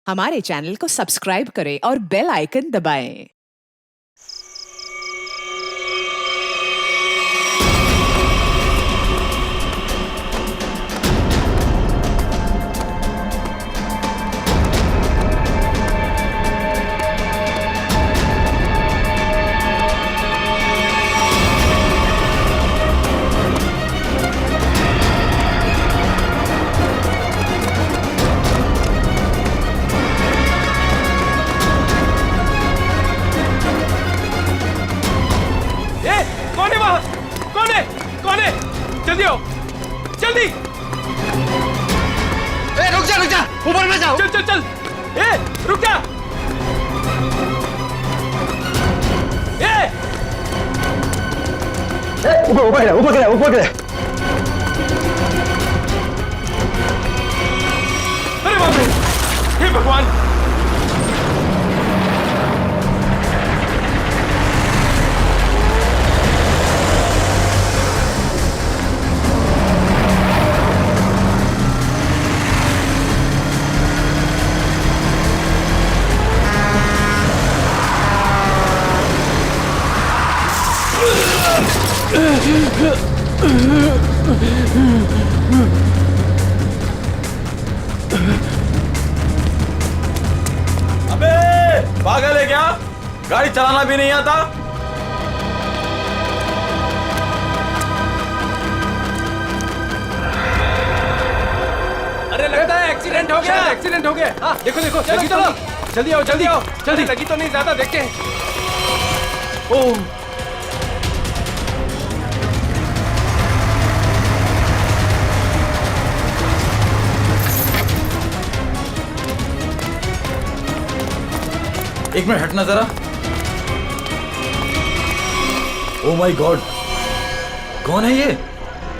हमारे चैनल को सब्सक्राइब करें और बेल आइकन दबाएं। जल्दी आओ, जल्दी। रुक जा, ऊपर में जाओ। चल चल चल, रुक जा। ऊपर गिरा। अरे बाप रे, हे भगवान। अबे पागल है क्या? गाड़ी चलाना भी नहीं आता? अरे लगता है एक्सीडेंट हो गया। एक्सीडेंट हो गया। हाँ देखो देखो, जल्दी चलो, जल्दी आओ, जल्दी आओ, जल्दी। लगी तो नहीं ज्यादा, देखते हैं। ओह एक मिनट हटना जरा। ओ माय गॉड, कौन है ये?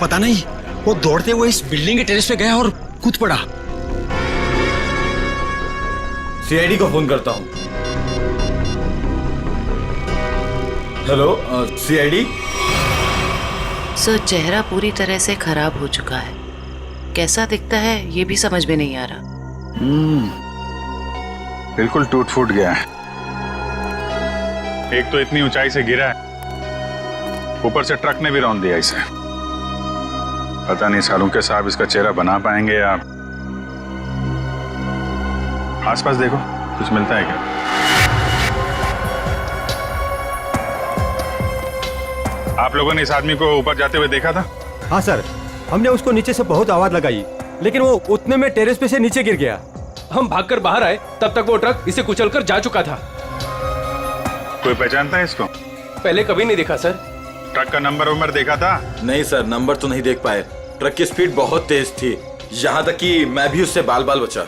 पता नहीं, वो दौड़ते हुए इस बिल्डिंग के टेरेस पे गया और कूद पड़ा। सीआईडी को फोन करता हूं। Hello CID. सर, चेहरा पूरी तरह से खराब हो चुका है। कैसा दिखता है ये भी समझ में नहीं आ रहा। बिल्कुल टूट फूट गया है। एक तो इतनी ऊंचाई से गिरा है, ऊपर से ट्रक ने भी रौंद दिया इसे। पता नहीं सालूके साहब इसका चेहरा बना पाएंगे या। आसपास देखो, कुछ मिलता है क्या? आप लोगों ने इस आदमी को ऊपर जाते हुए देखा था? हाँ सर, हमने उसको नीचे से बहुत आवाज लगाई, लेकिन वो उतने में टेरेस पे से नीचे गिर गया। हम भागकर बाहर आए, तब तक वो ट्रक इसे कुचलकर जा चुका था। कोई पहचानता है इसको? पहले कभी नहीं देखा सर। ट्रक का नंबर देखा था? नहीं सर, नंबर तो नहीं देख पाए। ट्रक की स्पीड बहुत तेज थी, यहाँ तक कि मैं भी उससे बाल बाल बचा।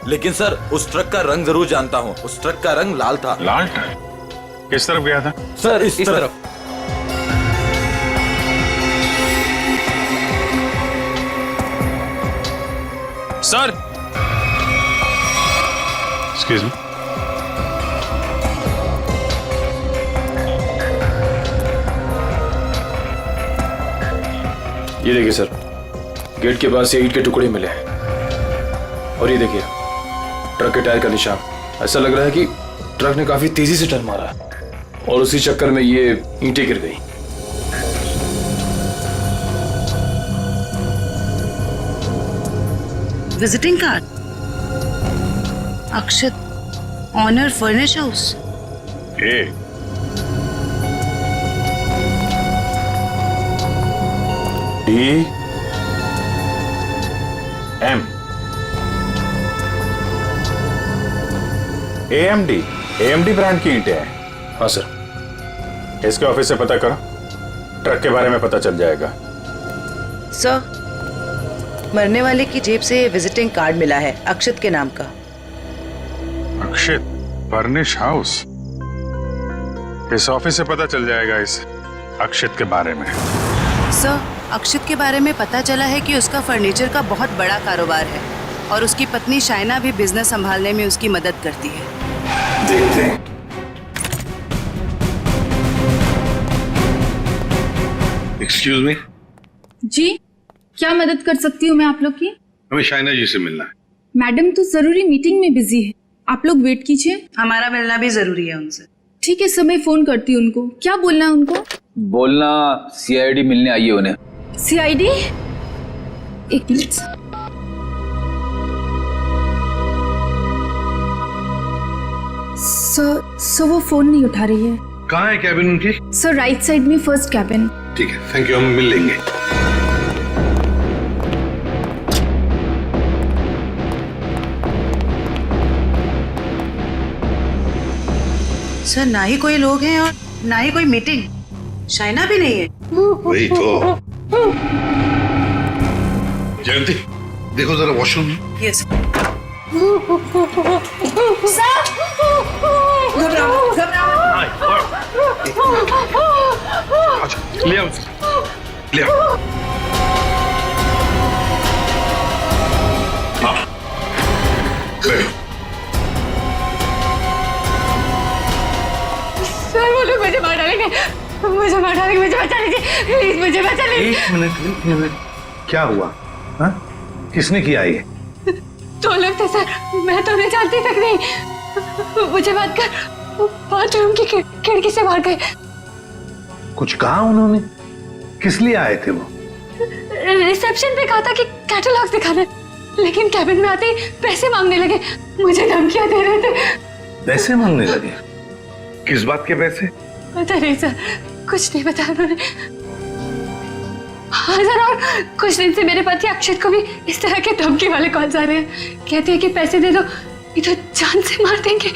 लेकिन सर, उस ट्रक का रंग जरूर जानता हूँ। उस ट्रक का रंग लाल था। लाल ट्रक? किस तरफ गया था? सर इस तरफ। Sir excuse me. ये देखिए सर, गेट के पास से ईंट के टुकड़े मिले हैं। और ये देखिए ट्रक के टायर का निशान। ऐसा लग रहा है कि ट्रक ने काफी तेजी से टर्न मारा और उसी चक्कर में ये ईंटें गिर गई। Visiting card, Akshat, owner furnish house. DM AMD brand की ईंटें हैं। हाँ सर। इसके ऑफिस से पता करो, ट्रक के बारे में पता चल जाएगा। सर, मरने वाले की जेब से विजिटिंग कार्ड मिला है, अक्षत के नाम का। अक्षत फर्निश हाउस? इस ऑफिस से पता चल जाएगा इस अक्षत के बारे में। सर, अक्षत के बारे में पता चला है कि उसका फर्नीचर का बहुत बड़ा कारोबार है और उसकी पत्नी शाइना भी बिजनेस संभालने में उसकी मदद करती है। देखते हैं। Excuse me. जी, क्या मदद कर सकती हूँ मैं आप लोग की? हमें शाइना जी से मिलना है। मैडम तो जरूरी मीटिंग में बिजी है। आप लोग वेट कीजिए। हमारा मिलना भी जरूरी है उनसे। ठीक है सर, मैं फोन करती हूँ उनको। क्या बोलना है उनको? बोलना सीआईडी मिलने आई है उन्हें। सीआईडी? एक मिनट। सर वो फोन नहीं उठा रही है। कहाँ है कैबिन उनकी? सर राइट साइड में फर्स्ट कैबिन। ठीक है, थैंक यू, हम मिल लेंगे। सर ना ही कोई लोग हैं और ना ही कोई मीटिंग। शाइना भी नहीं है। वही तो। जयंती, देखो जरा वॉशरूम में। यस। अच्छा, ले आओ उसे, ले आओ। हाँ, बैठो। सर वो लोग मुझे मार डालेंगे, मुझे मार डालेंगे, मुझे बचा लीजिए प्लीज, मुझे बचा लीजिए। एक मिनट, क्या हुआ? हाँ, किसने किया ये? दो लोग थे सर, मैं तो उन्हें जानती तक नहीं। मुझे बात कर बाथरूम की खिड़की से मार गए। कुछ कहा उन्होंने? किस लिए आए थे वो? रिसेप्शन पे कहा था कि कैटलॉग्स दिखाना, लेकिन कैबिन में आते ही पैसे मांगने लगे, मुझे धमकियां दे रहे थे। पैसे मांगने लगे? किस बात के पैसे? पता नहीं सर, कुछ नहीं बताया उन्होंने। हाँ सर, और कुछ दिन से मेरे पति अक्षत को भी इस तरह के धमकी वाले कॉल्स आ रहे हैं। कहते हैं कि पैसे दे दो, ये तो जान से मार देंगे।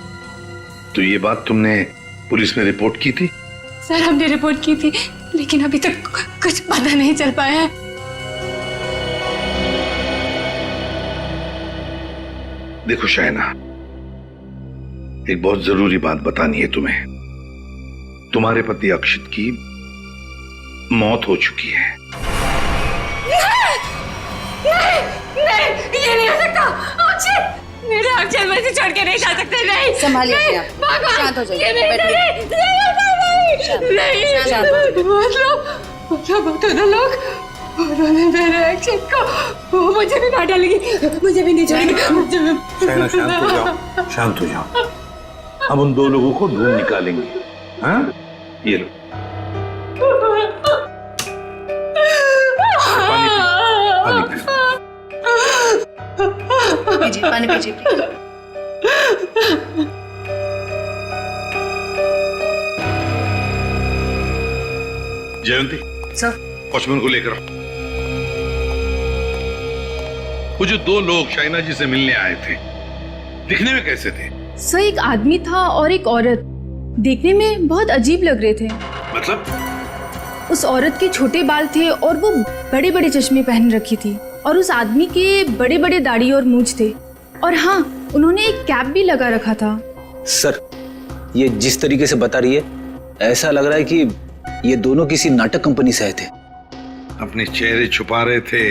तो ये बात तुमने पुलिस में रिपोर्ट की थी? सर हमने रिपोर्ट की थी, लेकिन अभी तक कुछ पता नहीं चल पाया है। देखो शाइना, एक बहुत जरूरी बात बतानी है तुम्हें। तुम्हारे पति अक्षित की मौत हो चुकी है। नहीं, ये नहीं हो सकता। अक्षत, मेरे अक्षत मुझे छोड़ के नहीं जा सकते। नहीं, संभालिए अपने आप। भगवान, शांत हो जाइए, ये नहीं, बैठिए। मतलब दोनों लोग, उन्होंने मेरे अक्षत को, वो मुझे भी मार डालेंगे, मुझे भी नहीं छोड़ेंगे। शाइना शांत हो जाओ, शांत हो जाओ। हम उन दो लोगों को ढूंढ निकालेंगे। हाँ, ये लो पानी पीजिए, पानी पीजिए प्लीज। जयंती, सर वॉचमैन को लेकर आओ। वो जो दो लोग शाइना जी से मिलने आए थे, दिखने में कैसे थे? सर एक आदमी था और एक औरत, देखने में बहुत अजीब लग रहे थे। मतलब? उस औरत के छोटे बाल थे और वो बड़े बड़े चश्मे पहन रखी थी, और उस आदमी के बड़े बड़े दाढ़ी और मूंछ थे, और हाँ उन्होंने एक कैप भी लगा रखा था। सर ये जिस तरीके से बता रही है, ऐसा लग रहा है कि ये दोनों किसी नाटक कंपनी से आए थे। अपने चेहरे छुपा रहे थे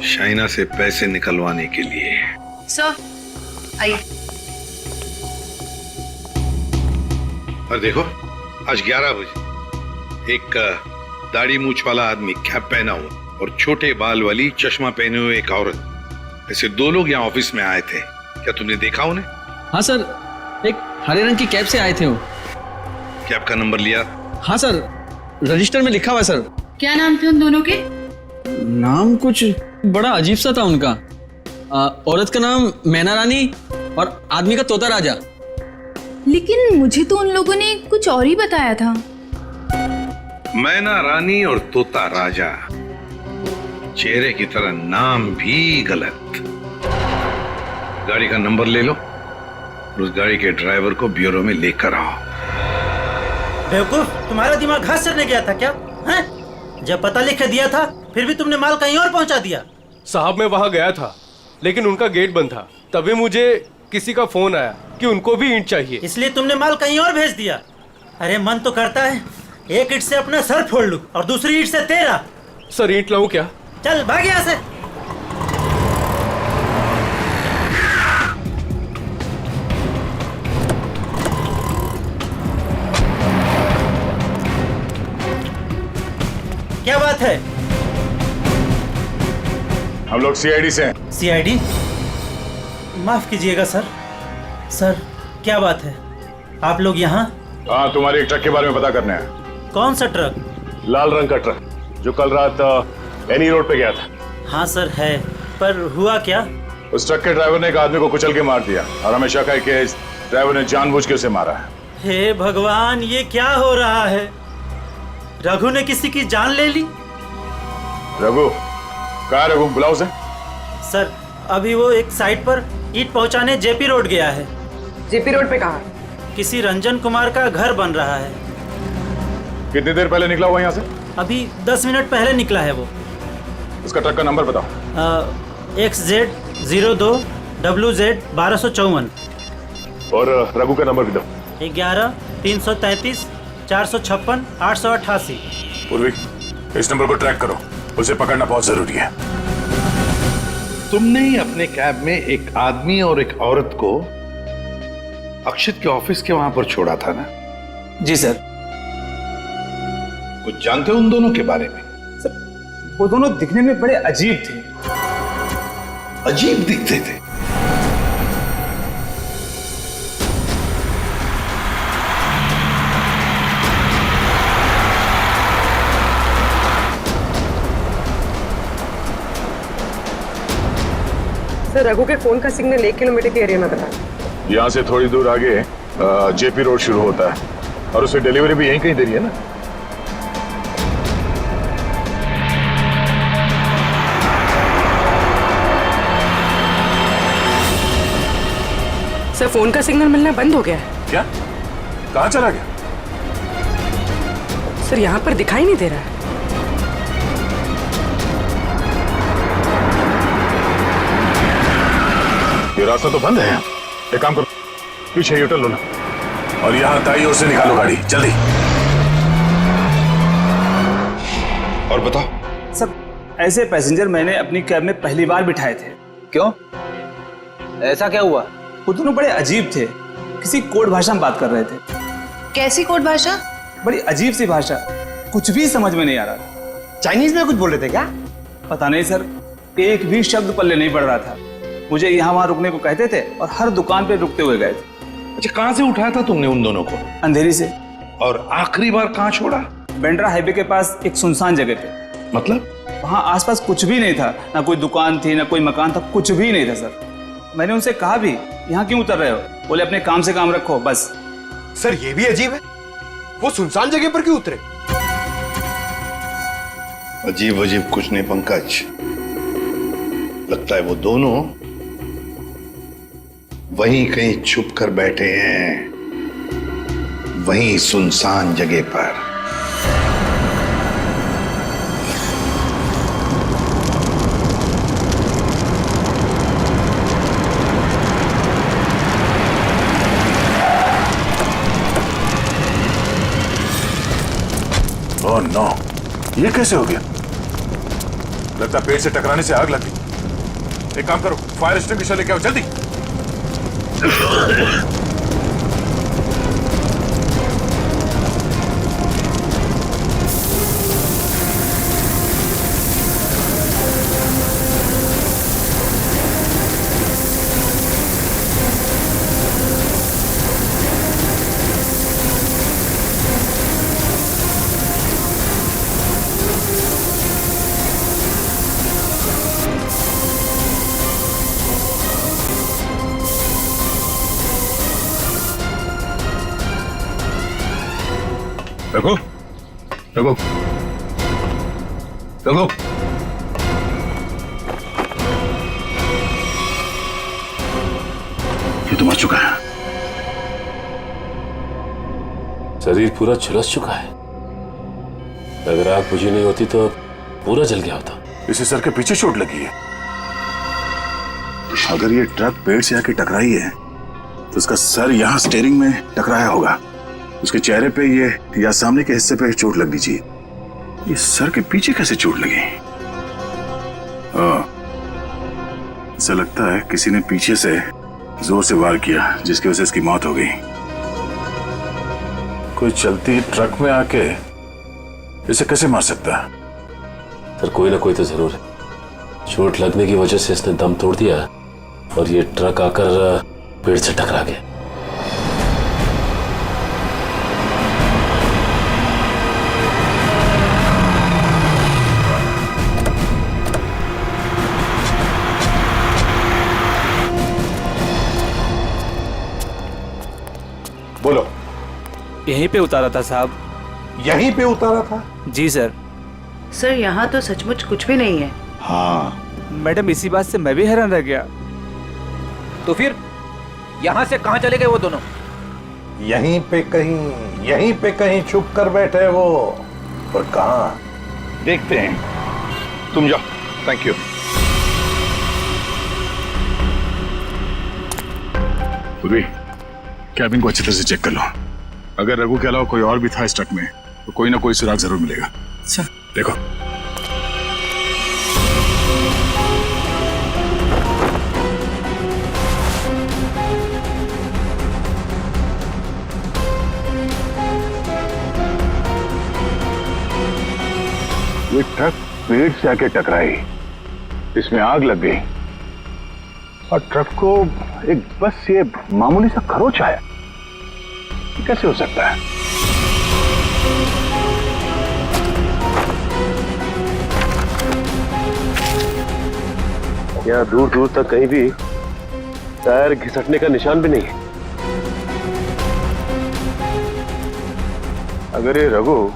शाइना से पैसे निकलवाने के लिए। सर आइए। और देखो, आज 11 बजे एक दाढ़ी मूछ वाला आदमी कैप पहना हुआ और छोटे बाल वाली चश्मा पहने हुए एक औरत, ऐसे दो लोग यहाँ ऑफिस में आए थे। क्या तुमने देखा उन्हें? हाँ सर, एक हरे रंग की कैप से आए थे वो। कैप का नंबर लिया? हाँ सर, रजिस्टर में लिखा हुआ है सर। क्या नाम थे उन दोनों के? नाम कुछ बड़ा अजीब सा था उनका। औरत का नाम मैना रानी और आदमी का तोता राजा। लेकिन मुझे तो उन लोगों ने कुछ और ही बताया था। मैना रानी और तोता राजा, चेहरे की तरह नाम भी गलत। गाड़ी का नंबर ले लो और उस गाड़ी के ड्राइवर को ब्यूरो में लेकर आओ। बेवकूफ, तुम्हारा दिमाग घास चढ़ने गया था क्या? हैं? जब पता लिख के दिया था फिर भी तुमने माल कहीं और पहुंचा दिया। साहब मैं वहां गया था, लेकिन उनका गेट बंद था। तभी मुझे किसी का फोन आया कि उनको भी ईंट चाहिए, इसलिए तुमने माल कहीं और भेज दिया। अरे मन तो करता है एक ईंट से अपना सर फोड़ लूं और दूसरी ईंट से तेरा। सर ईंट लाऊं क्या? चल भाग यहाँ से। क्या बात है? हम लोग सीआईडी से हैं। सीआईडी? माफ कीजिएगा सर, सर क्या बात है, आप लोग यहाँ? हाँ, तुम्हारे एक ट्रक के बारे में पता करने हैं। कौन सा ट्रक? लाल रंग का ट्रक जो कल रात एनी रोड पे गया था। हाँ सर है, पर हुआ क्या? उस ट्रक के ड्राइवर ने एक आदमी को कुचल के मार दिया और हमें शक है कि इस ड्राइवर ने जानबूझ के उसे मारा है। हे भगवान, ये क्या हो रहा है? रघु ने किसी की जान ले ली? रघु कहाँ? रघु बुलाओ उसे। सर अभी वो एक साइट पर ईंट पहुंचाने जेपी रोड गया है। जेपी रोड पे कहाँ? किसी रंजन कुमार का घर बन रहा है। कितनी देर पहले निकला हुआ यहाँ से? अभी 10 मिनट पहले निकला है वो। उसका ट्रक का नंबर बताओ। XZ02 WZ 1254। और रघु का नंबर भी दो। 11 333 456 888। पूर्वी, इस नंबर को ट्रैक करो, उसे पकड़ना बहुत जरूरी है। तुमने ही अपने कैब में एक आदमी और एक औरत को अक्षित के ऑफिस के वहां पर छोड़ा था ना? जी सर। कुछ जानते हो उन दोनों के बारे में? सर वो दोनों दिखने में बड़े अजीब थे। अजीब दिखते थे? सर रघु के फोन का सिग्नल 1 किलोमीटर के एरिया में बता। यहाँ से थोड़ी दूर आगे जेपी रोड शुरू होता है और उसे डिलीवरी भी यहीं कहीं दे रही है ना? सर फोन का सिग्नल मिलना बंद हो गया है। क्या? कहाँ चला गया? सर यहाँ पर दिखाई नहीं दे रहा है। ये रास्ता तो बंद है। एक काम करो, पीछे यूटर्न लो ना और यहाँ दाईं ओर से निकालो गाड़ी, जल्दी। और बताओ। सर ऐसे पैसेंजर मैंने अपनी कैब में पहली बार बिठाए थे। क्यों? ऐसा क्या हुआ? वो दोनों बड़े अजीब थे, किसी कोड भाषा में बात कर रहे थे। कैसी कोड भाषा? बड़ी अजीब सी भाषा, कुछ भी समझ में नहीं आ रहा। चाइनीज में कुछ बोल रहे थे क्या? पता नहीं सर, एक भी शब्द पल्ले नहीं पड़ रहा था। मुझे यहाँ वहाँ रुकने को कहते थे और हर दुकान पे रुकते हुए गए थे। अच्छा, कहाँ से उठाया था तुमने उन दोनों को? अंधेरी से। और आखिरी बार कहाँ छोड़ा? बेंड्रा हाईवे के पास एक सुनसान जगह पे। मतलब? वहाँ आसपास कुछ भी नहीं था, ना कोई दुकान थी ना कोई मकान था, कुछ भी नहीं था सर। मैंने उनसे कहा भी यहाँ क्यों उतर रहे हो? बोले अपने काम से काम रखो बस। सर ये भी अजीब है, वो सुनसान जगह पर क्यों उतरे? अजीब अजीब कुछ नहीं पंकज, लगता है वो दोनों वहीं कहीं छुप कर बैठे हैं, वहीं सुनसान जगह पर। ओह नो, ये कैसे हो गया? लगता पेड़ से टकराने से आग लग गई। एक काम करो, फायर एक्सटिंग्विशर लेके आओ जल्दी। रघु, रघु, रघु, ये तो मर चुका है। शरीर पूरा झुलस चुका है। अगर आग बुझी नहीं होती तो पूरा जल गया होता। इसे सर के पीछे चोट लगी है। अगर ये ट्रक पेड़ से आके टकराई है तो उसका सर यहाँ स्टीयरिंग में टकराया होगा। उसके चेहरे पे ये या सामने के हिस्से पे चोट लगनी चाहिए। ये सर के पीछे कैसे चोट लगी? ऐसा लगता है किसी ने पीछे से जोर से वार किया जिसकी वजह से इसकी मौत हो गई। कोई चलती ट्रक में आके इसे कैसे मार सकता है? सर कोई ना कोई तो जरूर है। चोट लगने की वजह से इसने दम तोड़ दिया और ये ट्रक आकर पेड़ से टकरा गया। बोलो। यहीं पे उतारा था साहब। यहीं पे उतारा था? जी सर। सर यहाँ तो सचमुच कुछ भी नहीं है। हाँ मैडम, इसी बात से मैं भी हैरान रह गया। तो फिर यहाँ से कहाँ चले गए वो दोनों? यहीं पे कहीं छुप कर बैठे वो। और कहाँ देखते हैं। तुम जाओ। Thank you. पूर्वी, कैबिन को अच्छी तरह से चेक कर लो। अगर रघु के अलावा कोई और भी था इस ट्रक में तो कोई ना कोई सुराग जरूर मिलेगा। अच्छा देखो। ये ट्रक पेड़ से आके टकराई, इसमें आग लग गई और ट्रक को एक बस ये मामूली सा खरोच आया। ये कैसे हो सकता है? यहाँ दूर दूर तक कहीं भी टायर घिसटने का निशान भी नहीं है। अगर ये रघु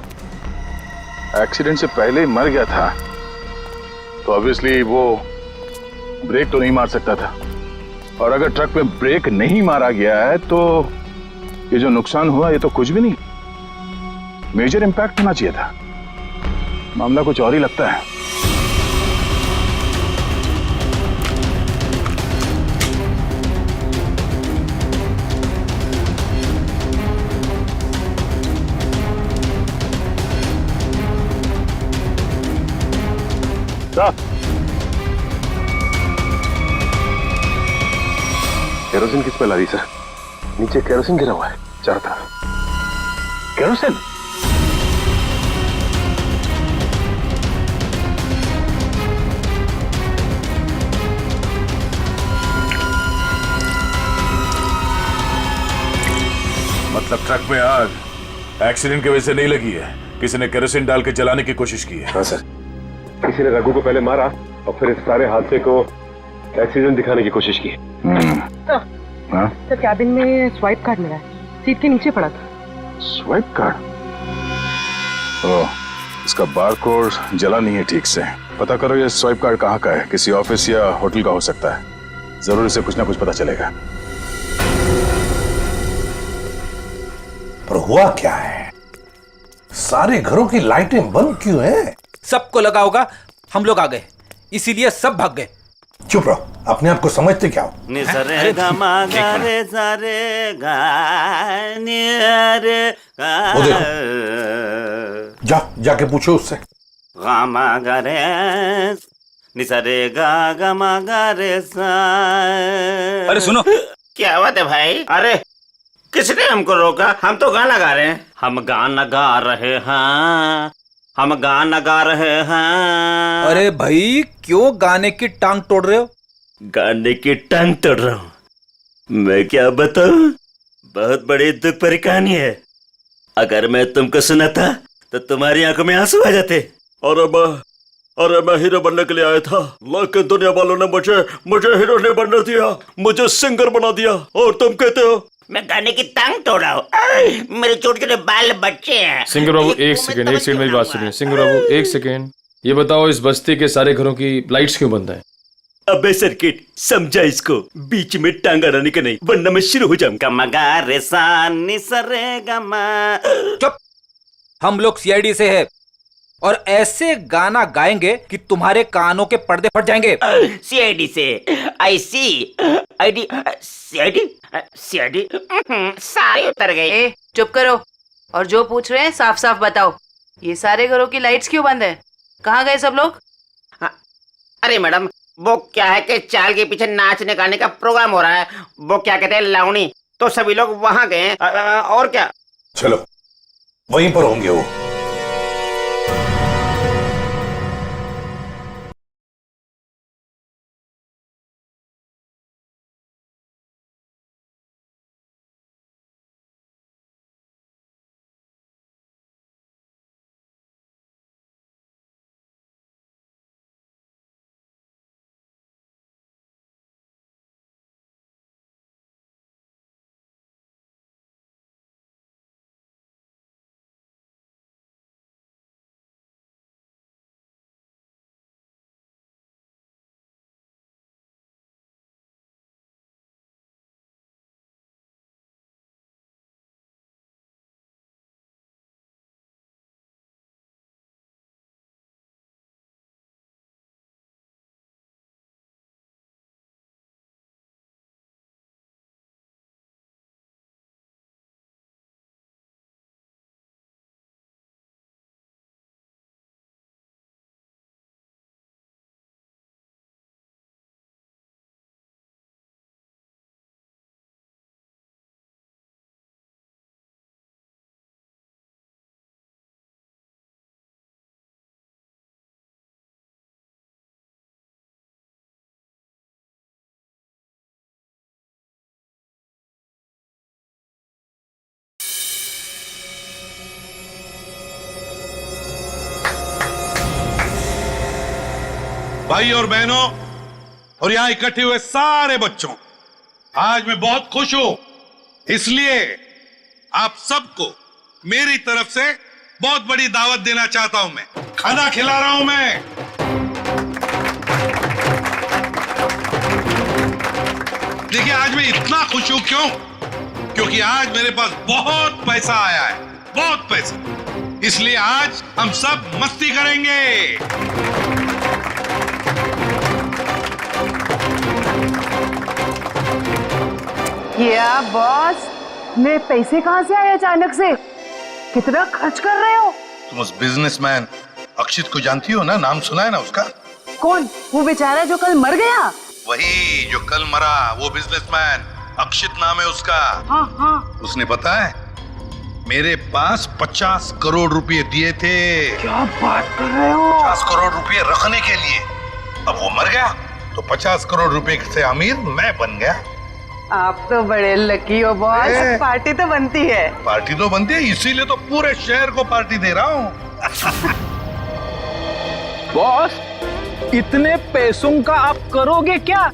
एक्सीडेंट से पहले ही मर गया था तो ऑब्वियसली वो ब्रेक तो नहीं मार सकता था, और अगर ट्रक में ब्रेक नहीं मारा गया है तो ये जो नुकसान हुआ ये तो कुछ भी नहीं, मेजर इंपैक्ट होना चाहिए था। मामला कुछ और ही लगता है। केरोसिन किस पे ला रही सर? नीचे केरोसिन गिरा हुआ है चारों तरफ। केरोसिन? मतलब ट्रक में आग एक्सीडेंट की वजह से नहीं लगी है, किसी ने केरोसिन डाल के जलाने की कोशिश की है। हाँ सर, किसी ने रघु को पहले मारा और फिर इस सारे हादसे को एक्सीडेंट दिखाने की कोशिश की। हाँ? तो कैबिन में स्वाइप कार्ड मिला है, सीट के नीचे पड़ा था। Swipe card? ओह, इसका बारकोड जला नहीं है ठीक से। पता करो ये स्वाइप कार्ड कहाँ का है, किसी ऑफिस या होटल का हो सकता है। जरूर इसे कुछ ना कुछ पता चलेगा। पर हुआ क्या है? सारे घरों की लाइटें बंद क्यों हैं? सबको लगा होगा हम लोग आ गए, इसीलिए सब भाग गए। चुप रहो, अपने आप को समझते क्या हो? वो देखो, जाके पूछो उससे। अरे सुनो, क्या बात है भाई? अरे किसने हमको रोका? हम तो गाना गा रहे हैं। हम गाना गा रहे हैं, हम गाना गा रहे हैं। अरे भाई क्यों गाने की टांग तोड़ रहे हो? गाने की टांग तोड़ रहा हूँ? मैं क्या बताऊं, बहुत बड़ी दुख भरी कहानी है। अगर मैं तुमको सुनाता तो तुम्हारी आंखों में आंसू आ जाते। अरे मैं हीरो बनने के लिए आया था, लेकिन दुनिया वालों ने मुझे हीरो नहीं बनने दिया, मुझे सिंगर बना दिया। और तुम कहते हो मैं गाने की टांग तोड़ रहा हूँ? मेरे छोटे छोटे बाल बच्चे हैं। सिंगर बाबू एक सेकंड मेरी बात सुनिए। सिंगर बाबू एक सेकंड, ये बताओ इस बस्ती के सारे घरों की लाइट्स क्यों बंद है? अबे सर्किट, समझा इसको, बीच में टांग अड़ाने का नहीं, वरना मैं शुरू हो जाऊंगा। मगा रे सा नि सा रे गा मा। चुप, हम लोग सीआईडी से है और ऐसे गाना गाएंगे कि तुम्हारे कानों के पर्दे फट जाएंगे। सीआईडी से? आई सी आईडी सीआईडी सीआईडी सारे उतर गए। चुप करो और जो पूछ रहे हैं साफ साफ बताओ। ये सारे घरों की लाइट्स क्यों बंद है? कहाँ गए सब लोग? अरे मैडम, वो क्या है कि चाल के पीछे नाचने गाने का प्रोग्राम हो रहा है, वो क्या कहते हैं लावणी, तो सभी लोग वहां गए। और क्या? चलो वहीं पर होंगे वो। भाई और बहनों और यहाँ इकट्ठे हुए सारे बच्चों, आज मैं बहुत खुश हूं, इसलिए आप सबको मेरी तरफ से बहुत बड़ी दावत देना चाहता हूं। मैं खाना खिला रहा हूं। मैं देखिए, आज मैं इतना खुश हूं क्यों? क्योंकि आज मेरे पास बहुत पैसा आया है, बहुत पैसा। इसलिए आज हम सब मस्ती करेंगे। क्या बॉस, मेरे पैसे कहाँ से आए अचानक से? कितना खर्च कर रहे हो? तुम उस बिजनेसमैन अक्षित को जानती हो ना? नाम सुना है ना उसका? कौन? वो बेचारा जो कल मर गया? वही जो कल मरा, वो बिजनेसमैन अक्षित नाम है उसका। हाँ हाँ। उसने पता है मेरे पास 50 करोड़ रुपए दिए थे। क्या बात कर रहे हो? 50 करोड़ रुपए रखने के लिए। अब वो मर गया तो 50 करोड़ रुपए से अमीर मैं बन गया। आप तो बड़े लकी हो बॉस। पार्टी तो बनती है। पार्टी तो बनती है, इसीलिए तो पूरे शहर को पार्टी दे रहा हूँ। बॉस, इतने पैसों का आप करोगे क्या?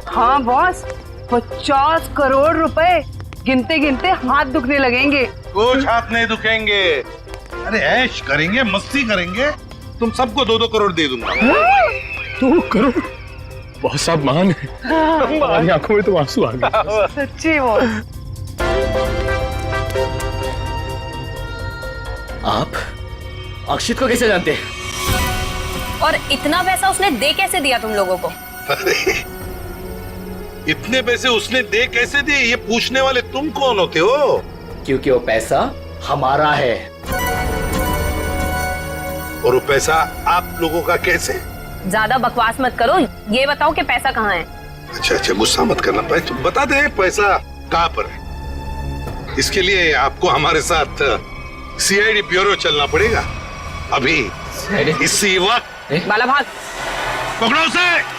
हाँ बॉस, 50 करोड़ रुपए गिनते गिनते हाथ दुखने लगेंगे। कुछ हाथ नहीं दुखेंगे। अरे ऐश करेंगे, मस्ती करेंगे। तुम सबको 2-2 करोड़ दे दूंगा। 2 करोड़? बहुत साहब मान है। हमारी आंखों में तो आंसू आ गए। सच्ची बॉस। आप अक्षित को कैसे जानते हैं? और इतना पैसा उसने दे कैसे दिया तुम लोगों को? इतने पैसे उसने दे कैसे दिए, ये पूछने वाले तुम कौन होते हो? क्योंकि वो पैसा हमारा है। और वो पैसा आप लोगों का कैसे? ज्यादा बकवास मत करो, ये बताओ कि पैसा कहाँ है? अच्छा, गुस्सा मत करना। बता दे पैसा कहाँ पर है। इसके लिए आपको हमारे साथ सीआईडी ब्यूरो चलना पड़ेगा। अभी इसी वक्त। बाला भाग। पकड़ो उसे।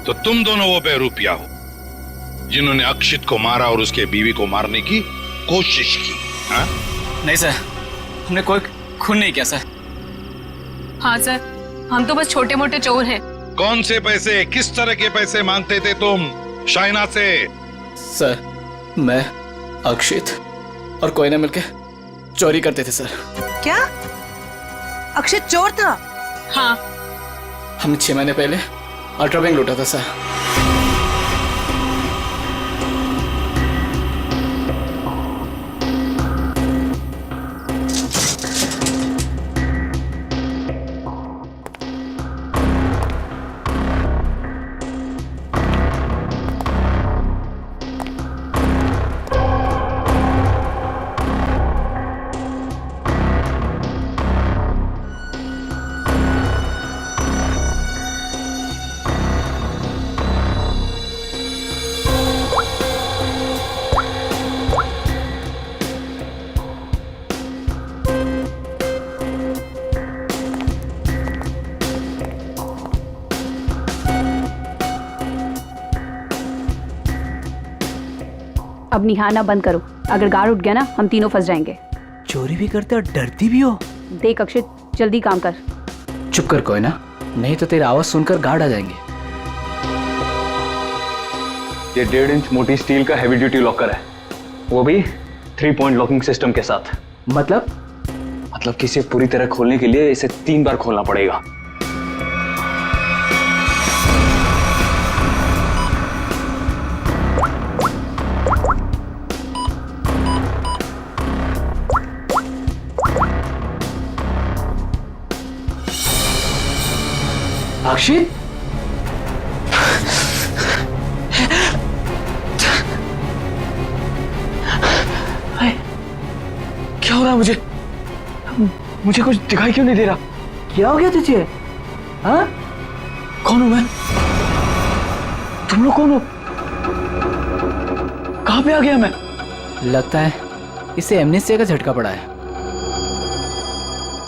तो तुम दोनों वो बेरूपिया हो जिन्होंने अक्षित को मारा और उसके बीवी को मारने की कोशिश की। हा? नहीं सर, हमने कोई खून नहीं किया सर। हाँ सर, हम तो बस छोटे मोटे चोर हैं। कौन से पैसे, किस तरह के पैसे मांगते थे तुम शाइना से? सर, मैं, अक्षित और कोई ना मिलके चोरी करते थे सर। क्या अक्षित चोर था? हाँ। हमने 6 महीने पहले अल्ट्रा बैंक लूटा था सर। अब निहारना बंद करो, अगर गार्ड उठ गया ना हम तीनों फंस जाएंगे। चोरी भी करते और डरती भी हो। देख अक्षित, जल्दी काम कर। चुप कर कोई ना, नहीं तो तेरी आवाज सुनकर गार्ड आ जाएंगे। ये 1.5 इंच मोटी स्टील का हैवी ड्यूटी लॉकर है, वो भी 3 पॉइंट लॉकिंग सिस्टम के साथ। मतलब कि इसे पूरी तरह खोलने के लिए इसे 3 बार खोलना पड़ेगा। अक्षित, क्या हो रहा है मुझे कुछ दिखाई क्यों नहीं दे रहा? क्या हो गया तुझे? हाँ? कौन हूं मैं? तुम लोग कौन हो? कहां पे आ गया मैं? लगता है इसे एमनेस्टिया का झटका पड़ा है।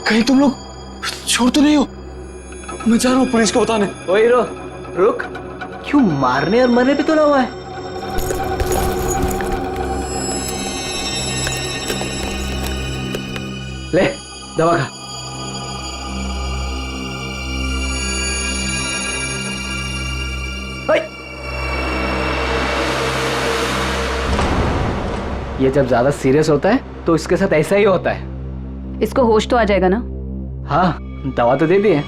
कहीं तुम लोग छोड़ तो नहीं हो? मैं जा रहा हूं पुलिस को बताने। ओए रुक, क्यों मारने और मरने पे तुला हुआ है? ले दवा खा। ये जब ज्यादा सीरियस होता है तो इसके साथ ऐसा ही होता है। इसको होश तो आ जाएगा ना? हाँ, दवा तो दे दी है।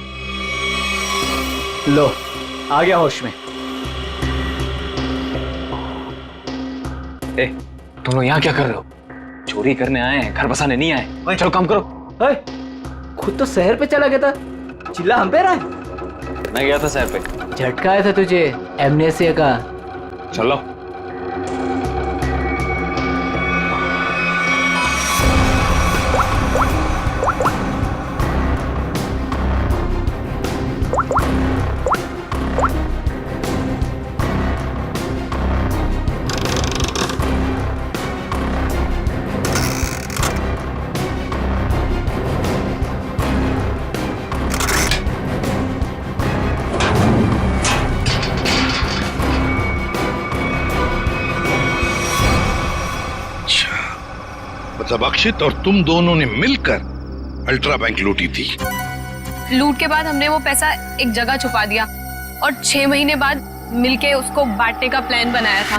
लो, आ गया होश में। ए, तुम लोग यहाँ क्या कर रहे हो? चोरी करने आए हैं, घर बसाने नहीं आए। चलो काम करो। खुद तो शहर पे चला गया था, चिल्ला हम पे रहा है। मैं गया था शहर पे। झटका आया था तुझे एमनेस्टिया का। चलो। मतलब अक्षित और तुम दोनों ने मिलकर अल्ट्रा बैंक लूटी थी। लूट के बाद हमने वो पैसा एक जगह छुपा दिया और 6 महीने बाद मिलके उसको बांटने का प्लान बनाया था।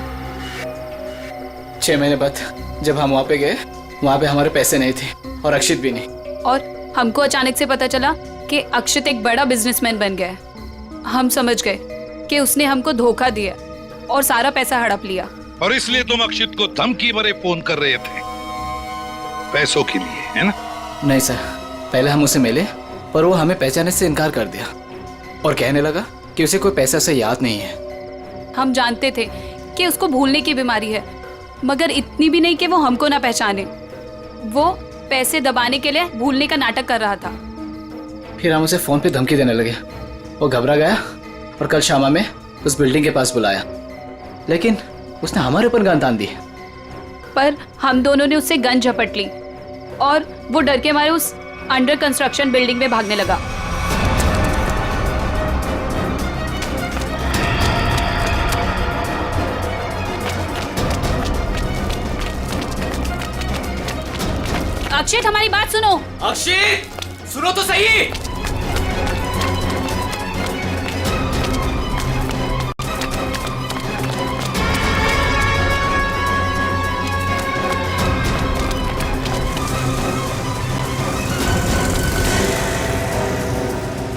6 महीने बाद जब हम वहाँ पे गए, वहाँ पे हमारे पैसे नहीं थे और अक्षित भी नहीं। और हमको अचानक से पता चला कि अक्षित एक बड़ा बिजनेसमैन बन गया है। हम समझ गए कि उसने हमको धोखा दिया और सारा पैसा हड़प लिया। और इसलिए तुम अक्षित को धमकी भरे फोन कर रहे थे, पैसों के लिए, है ना? नहीं सर, पहले हम उसे मिले पर वो हमें पहचानने से इनकार कर दिया और कहने लगा कि उसे कोई पैसा से याद नहीं है। हम जानते थे कि उसको भूलने की बीमारी है, मगर इतनी भी नहीं कि वो हमको ना पहचाने। वो पैसे दबाने के लिए भूलने का नाटक कर रहा था। फिर हम उसे फोन पे धमकी देने लगे। वो घबरा गया और कल शामा में उस बिल्डिंग के पास बुलाया, लेकिन उसने हमारे ऊपर गन तान दी। पर हम दोनों ने उससे गन झपट ली और वो डर के मारे उस अंडर कंस्ट्रक्शन बिल्डिंग में भागने लगा। अक्षित, हमारी बात सुनो। अक्षित, सुनो तो सही।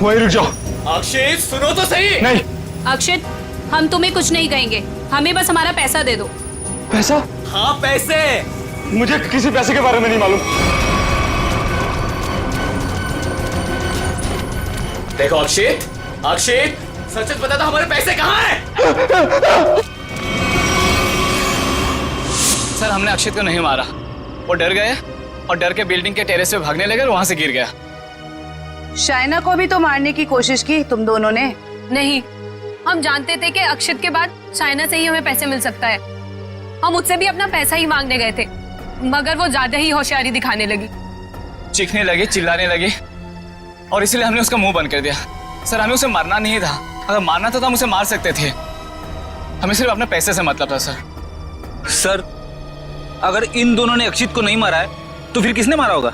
वहीं रुक जाओ। अक्षित, सुनो तो सही। नहीं। अक्षित, हम तुम्हें कुछ नहीं कहेंगे, हमें बस हमारा पैसा दे दो। पैसा? हाँ, पैसे। मुझे किसी पैसे के बारे में नहीं मालूम। देखो अक्षित, सच सच बता दो, हमारे पैसे कहाँ हैं? सर, हमने अक्षित को नहीं मारा। वो डर गए और डर के बिल्डिंग के टेरेस पे भागने लगे और वहां से गिर गया। शाइना को भी तो मारने की कोशिश की तुम दोनों ने। नहीं, हम जानते थे कि अक्षित के बाद शाइना से ही हमें पैसे मिल सकता है। हम उससे भी अपना पैसा ही मांगने गए थे, मगर वो ज्यादा ही होशियारी दिखाने लगी। चीखने लगी, चिल्लाने लगी और इसलिए हमने उसका मुंह बंद कर दिया। सर, हमें उसे मारना नहीं था। अगर मारना था तो हम उसे मार सकते थे। हमें सिर्फ अपने पैसे से मतलब था। सर, अगर इन दोनों ने अक्षित को नहीं मारा है तो फिर किसने मारा होगा?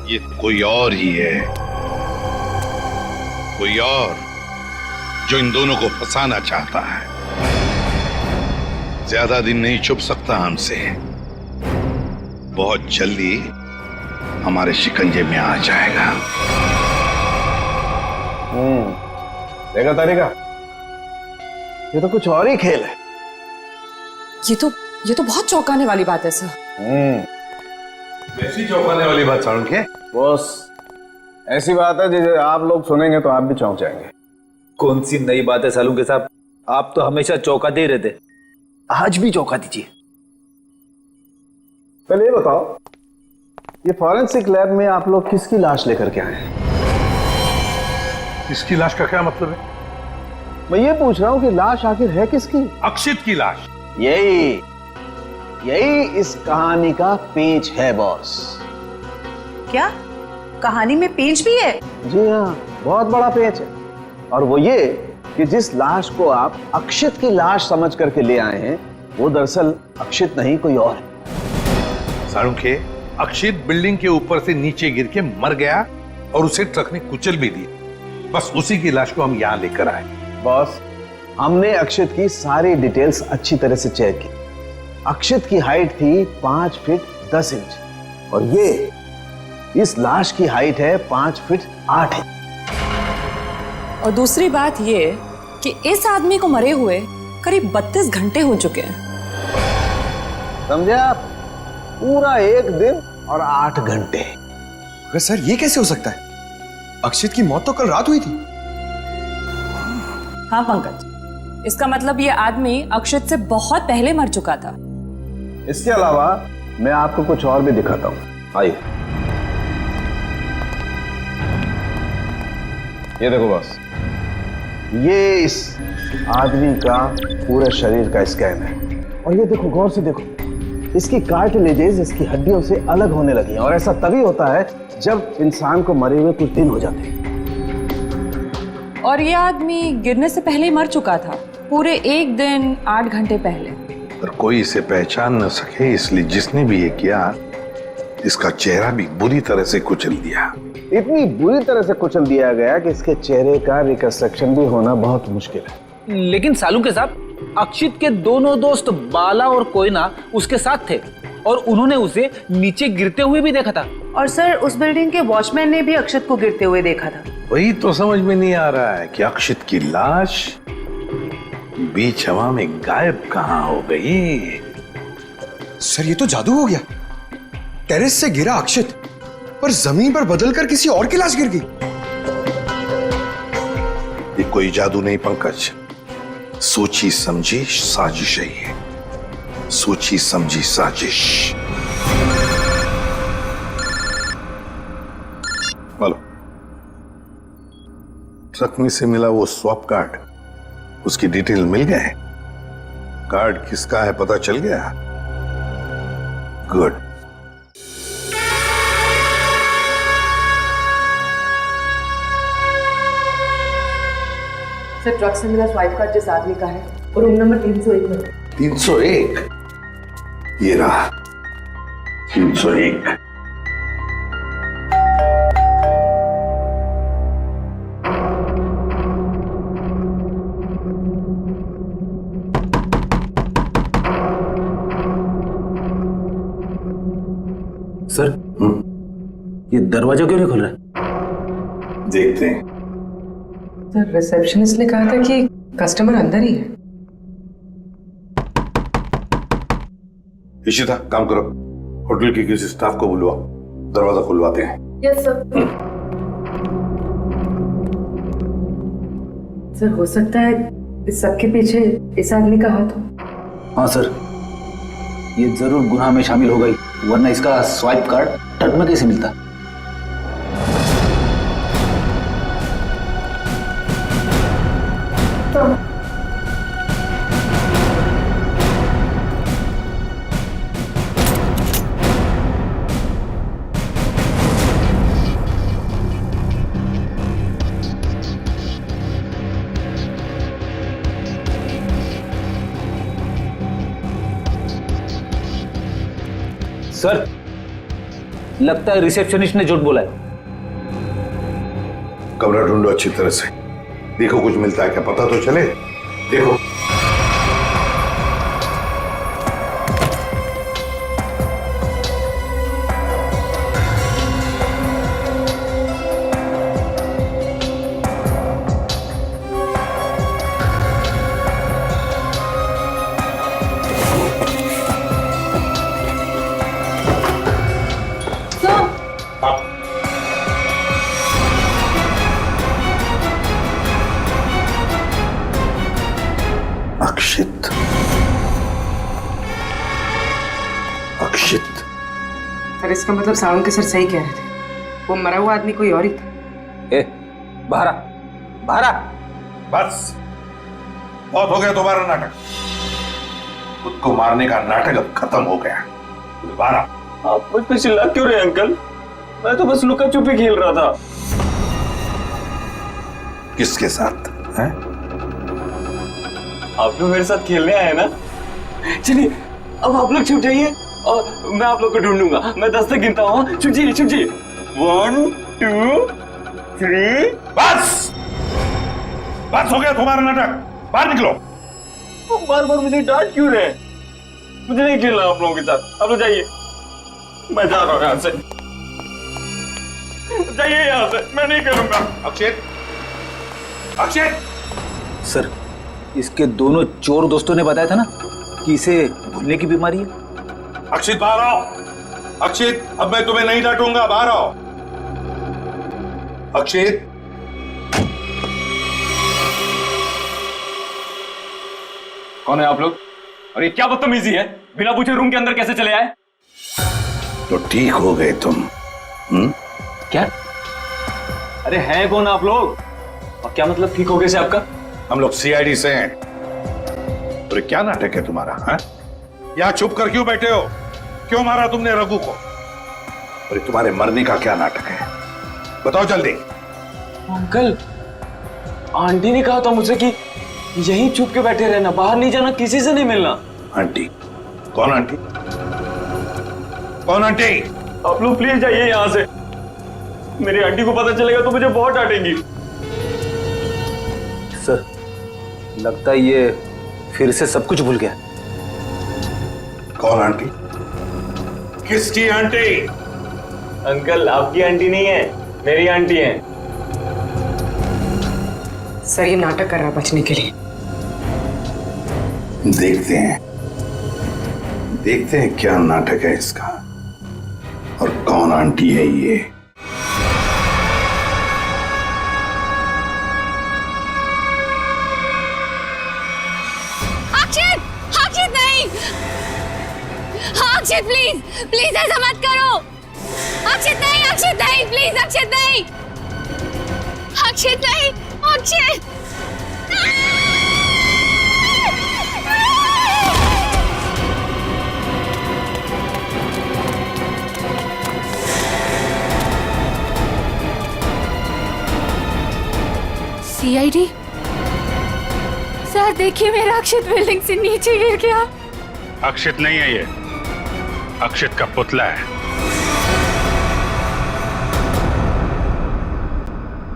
ये कोई और ही है। कोई और जो इन दोनों को फंसाना चाहता है। ज्यादा दिन नहीं छुप सकता हमसे, बहुत जल्दी हमारे शिकंजे में आ जाएगा। देखा तारिका, ये तो कुछ और ही खेल है। ये तो बहुत चौंकाने वाली बात है सर। ऐसी चौंकाने वाली बात सारुण के? बॉस, ऐसी बात है जिसे आप लोग सुनेंगे तो आप भी चौंक जाएंगे। कौन सी नई बात है सालू के साहब? आप तो हमेशा चौंकाते ही रहते, आज भी चौंका दीजिए। पहले ये बताओ, ये फॉरेंसिक लैब में आप लोग किसकी लाश लेकर के आए हैं? इसकी लाश का क्या मतलब है? मैं ये पूछ रहा हूं कि लाश आखिर है किसकी? अक्षित की लाश। यही इस कहानी का पेंच है बॉस। क्या कहानी में पेंच भी है? जी हाँ, बहुत बड़ा पेंच है। और वो ये कि जिस लाश को आप अक्षित की लाश समझ करके ले आए हैं, वो दरअसल अक्षित नहीं, कोई और है। सारुण के, अक्षित बिल्डिंग के ऊपर से नीचे गिर के मर गया और उसे ट्रक ने कुचल भी दिया। बस उसी की लाश को हम यहाँ लेकर आए। बॉस, हमने अक्षित की सारी डिटेल्स अच्छी तरह से चेक की। अक्षित की हाइट थी 5 फीट 10 इंच और ये इस लाश की हाइट है 5 फीट 8 इंच। और दूसरी बात ये कि इस आदमी को मरे हुए करीब 32 घंटे हो चुके हैं। समझे आप? पूरा 1 दिन और 8 घंटे। अगर सर ये कैसे हो सकता है? अक्षित की मौत तो कल रात हुई थी। हाँ पंकज, इसका मतलब ये आदमी अक्षित से बहुत पहले मर चुका था। इसके अलावा मैं आपको कुछ और भी दिखाता हूं। आइए, ये देखो बॉस, ये इस आदमी का पूरे शरीर का स्कैन है। और ये देखो, गौर से देखो, इसकी कार्टिलेजेस इसकी हड्डियों से अलग होने लगी हैं। और ऐसा तभी होता है जब इंसान को मरे हुए कुछ दिन हो जाते हैं। और ये आदमी गिरने से पहले ही मर चुका था, पूरे 1 दिन 8 घंटे पहले। पर कोई इसे पहचान न सके, इसलिए जिसने भी ये किया, इसका चेहरा भी बुरी तरह से कुचल दिया। इतनी बुरी तरह से कुचल दिया गया कि इसके चेहरे का रिकंस्ट्रक्शन भी होना बहुत मुश्किल है। लेकिन सालू के साथ अक्षित के दोनों दोस्त बाला और कोयना उसके साथ थे और उन्होंने उसे नीचे गिरते हुए भी देखा था। और सर, उस बिल्डिंग के वॉचमैन ने भी अक्षित को गिरते हुए देखा था। वही तो समझ में नहीं आ रहा है कि अक्षित की लाश बीच हवा में गायब कहां हो गई। सर ये तो जादू हो गया। टेरेस से गिरा अक्षित, पर जमीन पर बदलकर किसी और की लाश गिर गई। ये कोई जादू नहीं पंकज, सोची समझी साजिश है ये। सोची समझी साजिश। बोलो, ट्रक में से मिला वो स्वैप कार्ड, उसकी डिटेल मिल गए? कार्ड किसका है पता चल गया? गुड। सर, ट्रक से मिला स्वाइप कार्ड जिस आदमी का है वो रूम नंबर 301 में। 301? ये रहा 301। सर, ये दरवाजा क्यों नहीं खुल रहा? देखते हैं। सर, रिसेप्शनिस्ट ने कहा था कि कस्टमर अंदर ही है। इशिता, काम करो, होटल के किसी स्टाफ को बुलवाओ, दरवाजा खुलवाते हैं। Yes sir. सर, हो सकता है इस सब के पीछे इस आदमी का हाथ हो। हाँ सर, ये जरूर गुनाह में शामिल हो गई, वरना इसका स्वाइप कार्ड ट्रक में कैसे मिलता? सर, लगता है रिसेप्शनिस्ट ने झूठ बोला है। कमरा ढूंढो अच्छी तरह से, देखो कुछ मिलता है क्या, पता तो चले। देखो अक्षित, अक्षित। सर इसका मतलब सावंत सर सही कह रहे थे, वो मरा हुआ आदमी कोई और ही था। ए, बाहर बाहर। बस बहुत हो गया तुम्हारा नाटक, खुद को मारने का नाटक अब खत्म हो गया। बाहर। आप मुझ पे चिल्ला क्यों रहे अंकल? मैं तो बस लुका छुपी खेल रहा था। किसके साथ हैं? आप लोग मेरे साथ खेलने आए ना? चलिए अब आप लोग छुप जाइए और मैं आप लोग को ढूंढूंगा। मैं 10 तक गिनता हूँ। छुप जाइए, छुप जाइए। 1 2 3। बस बस हो गया तुम्हारा नाटक, बाहर निकलो। बार बार मुझे डांट क्यों रहे? मुझे नहीं खेलना आप लोगों के साथ। आप लोग जाइए, मैं जा रहा हूँ यहाँ से। जाइए यहाँ से, मैं नहीं करूंगा। अक्षित, अक्षित। सर इसके दोनों चोर दोस्तों ने बताया था ना कि इसे भूलने की बीमारी है। अक्षित बाहर आओ। अक्षित, अब मैं तुम्हें नहीं डांटूंगा, बाहर आओ। अक्षित। कौन है आप लोग? और ये क्या बदतमीजी है? बिना पूछे रूम के अंदर कैसे चले आए? तो ठीक हो गए तुम। क्या? अरे हैं कौन आप लोग? और क्या मतलब ठीक हो गए से आपका? हम लोग सीआईडी से हैं। तो क्या नाटक है तुम्हारा? हाँ? यहाँ छुप कर क्यों बैठे हो? क्यों मारा तुमने रघु को? और तुम्हारे मरने का क्या नाटक है? बताओ जल्दी। अंकल, आंटी ने कहा था मुझसे कि यहीं छुप के बैठे रहना, बाहर नहीं जाना, किसी से नहीं मिलना। आंटी? कौन आंटी? कौन आंटी? आप लोग प्लीज जाइए यहाँ से। मेरी आंटी को पता चलेगा तो मुझे बहुत डांटेंगी। सर लगता है ये फिर से सब कुछ भूल गया। कौन आंटी? किसकी आंटी? अंकल आपकी आंटी नहीं है, मेरी आंटी है। सर ये नाटक कर रहा बचने के लिए। देखते हैं क्या नाटक है इसका और कौन आंटी है ये। अक्षित, अक्षित नहीं, अक्षित प्लीज, प्लीज ऐसा मत करो। अक्षित नहीं, अक्षित नहीं, प्लीज अक्षित नहीं, अक्षित नहीं, अक्षित। सीआईडी सर देखिए, मेरा अक्षित बिल्डिंग से नीचे गिर गया। अक्षित नहीं है ये, अक्षित का पुतला है।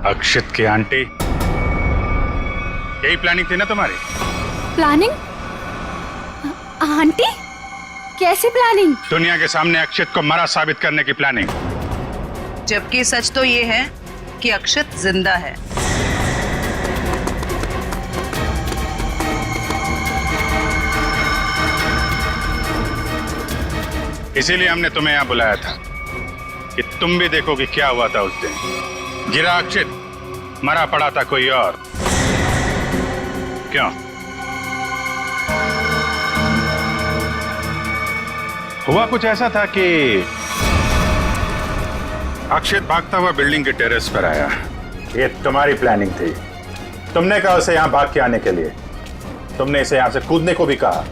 अक्षित की आंटी, यही प्लानिंग थी ना तुम्हारी? प्लानिंग? आंटी? कैसे प्लानिंग? दुनिया के सामने अक्षित को मरा साबित करने की प्लानिंग। जबकि सच तो ये है कि अक्षित जिंदा है। इसीलिए हमने तुम्हें यहां बुलाया था कि तुम भी देखो कि क्या हुआ था उस दिन। गिरा अक्षित, मरा पड़ा था कोई और। क्यों? हुआ कुछ ऐसा था कि अक्षित भागता हुआ बिल्डिंग के टेरेस पर आया। ये तुम्हारी प्लानिंग थी। तुमने कहा उसे यहां भाग के आने के लिए, तुमने इसे यहां से कूदने को भी कहा।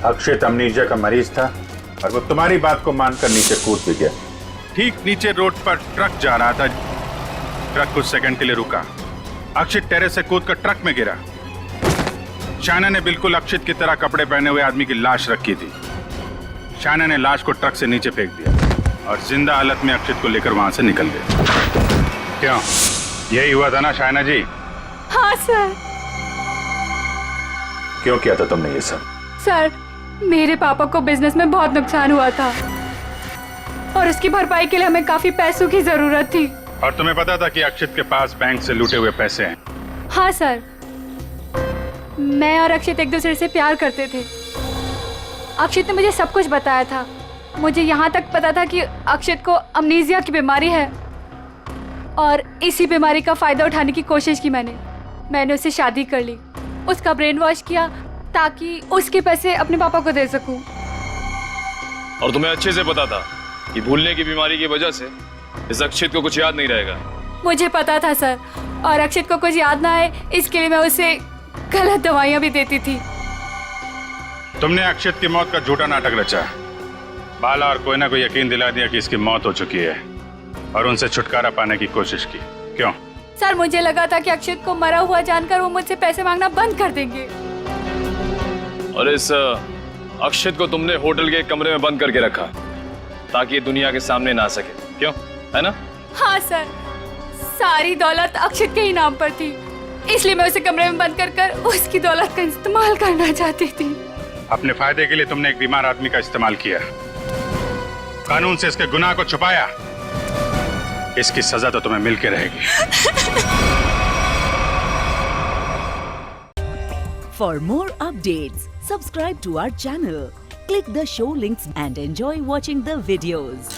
अक्षित अमनीजिया का मरीज था और वो तुम्हारी बात को मानकर नीचे कूद भी गया। ठीक नीचे रोड पर ट्रक जा रहा था। ट्रक कुछ सेकंड के लिए रुका। अक्षित टेरेस से कूदकर ट्रक में गिरा। शायना ने बिल्कुल अक्षित की तरह कपड़े पहने हुए आदमी की लाश रखी थी। शायना ने लाश को ट्रक से नीचे फेंक दिया और जिंदा हालत में अक्षित को लेकर वहां से निकल गया। क्यों? यही हुआ था ना शायना जी? हाँ सर। क्यों किया था तुमने ये सब? सर, मेरे पापा को बिजनेस में बहुत नुकसान हुआ था और उसकी भरपाई के लिए हमें काफी पैसों की जरूरत थी। और तुम्हें पता था कि अक्षित के पास बैंक से लूटे हुए पैसे हैं? हाँ सर, मैं और अक्षित एक दूसरे से प्यार करते थे। अक्षित ने मुझे सब कुछ बताया था। मुझे यहाँ तक पता था कि अक्षित को अमनीजिया की बीमारी है और इसी बीमारी का फायदा उठाने की कोशिश की मैंने उससे शादी कर ली, उसका ब्रेन वॉश किया ताकि उसके पैसे अपने पापा को दे सकूं। और तुम्हें अच्छे से पता था कि भूलने की बीमारी की वजह से इस अक्षित को कुछ याद नहीं रहेगा। मुझे पता था सर, और अक्षित को कुछ याद ना आए इसके लिए मैं उसे गलत दवाइयां भी देती थी। तुमने अक्षित की मौत का झूठा नाटक रचा। बाला और कोयना को यकीन दिला दिया कि इसकी मौत हो चुकी है और उनसे छुटकारा पाने की कोशिश की। क्यों? सर, मुझे लगा था कि अक्षित को मरा हुआ जानकर वो मुझसे पैसे मांगना बंद कर देंगे। और इस अक्षित को तुमने होटल के कमरे में बंद करके रखा ताकि ये दुनिया के सामने ना आ सके, क्यों? है ना? हाँ सर, सारी दौलत अक्षित के ही नाम पर थी, इसलिए मैं उसे कमरे में बंद कर उसकी दौलत का इस्तेमाल करना चाहती थी। अपने फायदे के लिए तुमने एक बीमार आदमी का इस्तेमाल किया, कानून से इसके गुनाह को छुपाया। इसकी सजा तो तुम्हें मिलके रहेगी। For more updates, subscribe to our channel, click the show links and enjoy watching the videos.